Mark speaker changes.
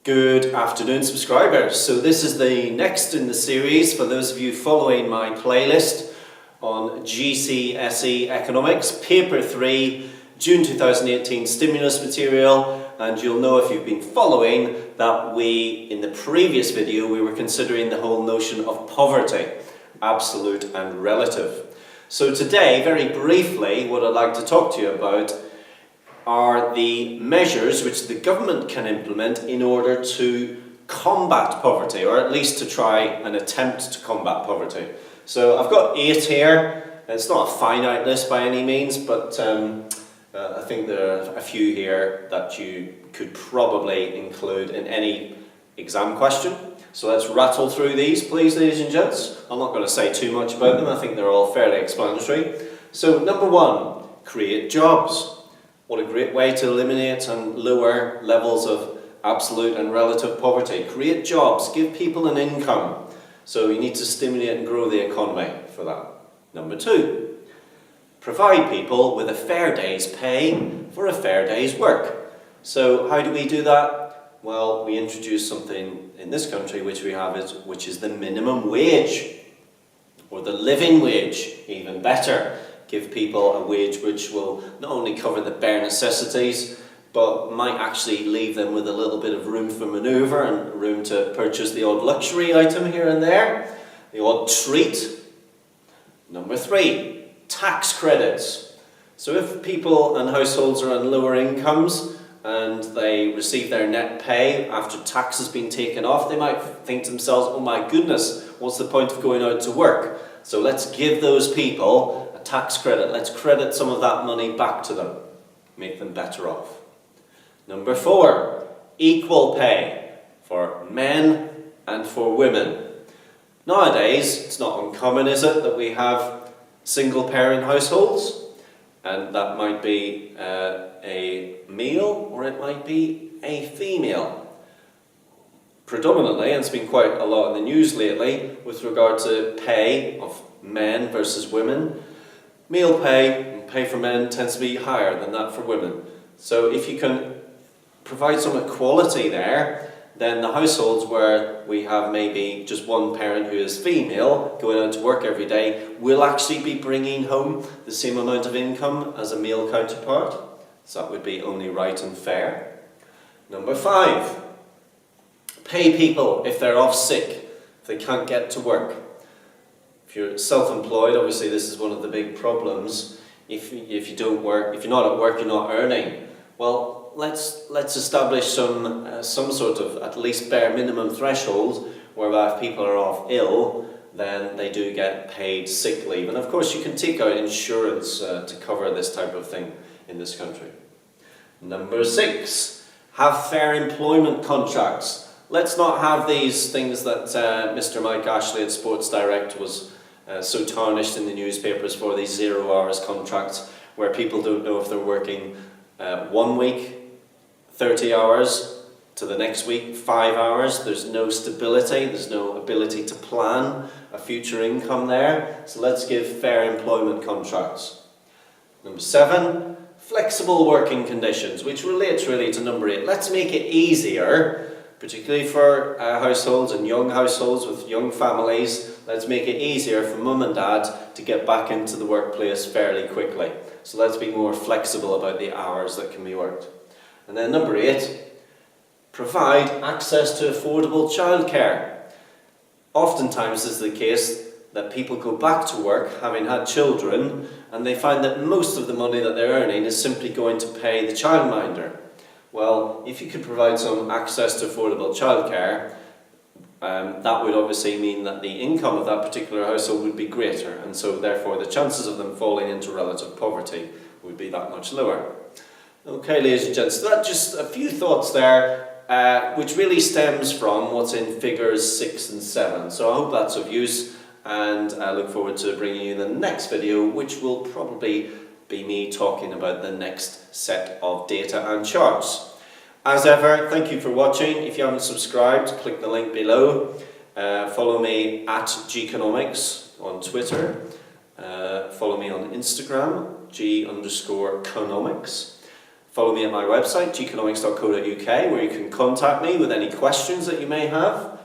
Speaker 1: Good afternoon, subscribers. So this is the next in the series for those of you following my playlist on GCSE Economics, Paper 3, June 2018 stimulus material. And you'll know if you've been following that in the previous video, we were considering the whole notion of poverty, absolute and relative. So today, very briefly, what I'd like to talk to you about are the measures which the government can implement in order to combat poverty, or at least to try and attempt to combat poverty. So I've got 8 here. It's not a finite list by any means, but I think there are a few here that you could probably include in any exam question. So let's rattle through these, please, ladies and gents. I'm not going to say too much about them. I think they're all fairly explanatory. So number 1, create jobs. What a great way to eliminate and lower levels of absolute and relative poverty. Create jobs, give people an income. So you need to stimulate and grow the economy for that. Number 2, provide people with a fair day's pay for a fair day's work. So how do we do that? Well, we introduce something in this country which is the minimum wage, or the living wage, even better. Give people a wage which will not only cover the bare necessities, but might actually leave them with a little bit of room for manoeuvre and room to purchase the odd luxury item here and there, the odd treat. Number 3, tax credits. So if people and households are on lower incomes and they receive their net pay after tax has been taken off, they might think to themselves, oh my goodness, what's the point of going out to work? So let's give those people tax credit. Let's credit some of that money back to them, make them better off. Number 4, equal pay for men and for women. Nowadays, it's not uncommon, is it, that we have single parent households, and that might be a male or it might be a female. Predominantly, and it's been quite a lot in the news lately with regard to pay of men versus women. Male pay and pay for men tends to be higher than that for women. So if you can provide some equality there, then the households where we have maybe just one parent who is female going out to work every day will actually be bringing home the same amount of income as a male counterpart. So that would be only right and fair. Number 5, pay people if they're off sick, if they can't get to work. If you're self-employed, obviously this is one of the big problems. If you don't work, if you're not at work, you're not earning. Well, let's establish some sort of at least bare minimum threshold whereby if people are off ill, then they do get paid sick leave. And of course you can take out insurance to cover this type of thing in this country. Number 6, have fair employment contracts. Let's not have these things that Mr. Mike Ashley at Sports Direct was so tarnished in the newspapers for, these 0 hours contracts where people don't know if they're working 1 week 30 hours to the next week 5 hours. There's no stability, there's no ability to plan a future income there. So let's give fair employment contracts. Number 7, flexible working conditions, which relates really to number 8. Let's make it easier, particularly for households and young households with young families. Let's make it easier for mum and dad to get back into the workplace fairly quickly. So let's be more flexible about the hours that can be worked. And then number 8, provide access to affordable childcare. Oftentimes is the case that people go back to work having had children and they find that most of the money that they're earning is simply going to pay the childminder. Well, if you could provide some access to affordable childcare, that would obviously mean that the income of that particular household would be greater, and so therefore the chances of them falling into relative poverty would be that much lower. Okay, ladies and gents, so that's just a few thoughts there, which really stems from what's in figures 6 and 7. So I hope that's of use, and I look forward to bringing you the next video, which will probably be me talking about the next set of data and charts. As ever, thank you for watching. If you haven't subscribed, click the link below. Follow me at Geekonomics on Twitter. Follow me on Instagram, G_Conomics. Follow me at my website, geekonomics.co.uk, where you can contact me with any questions that you may have.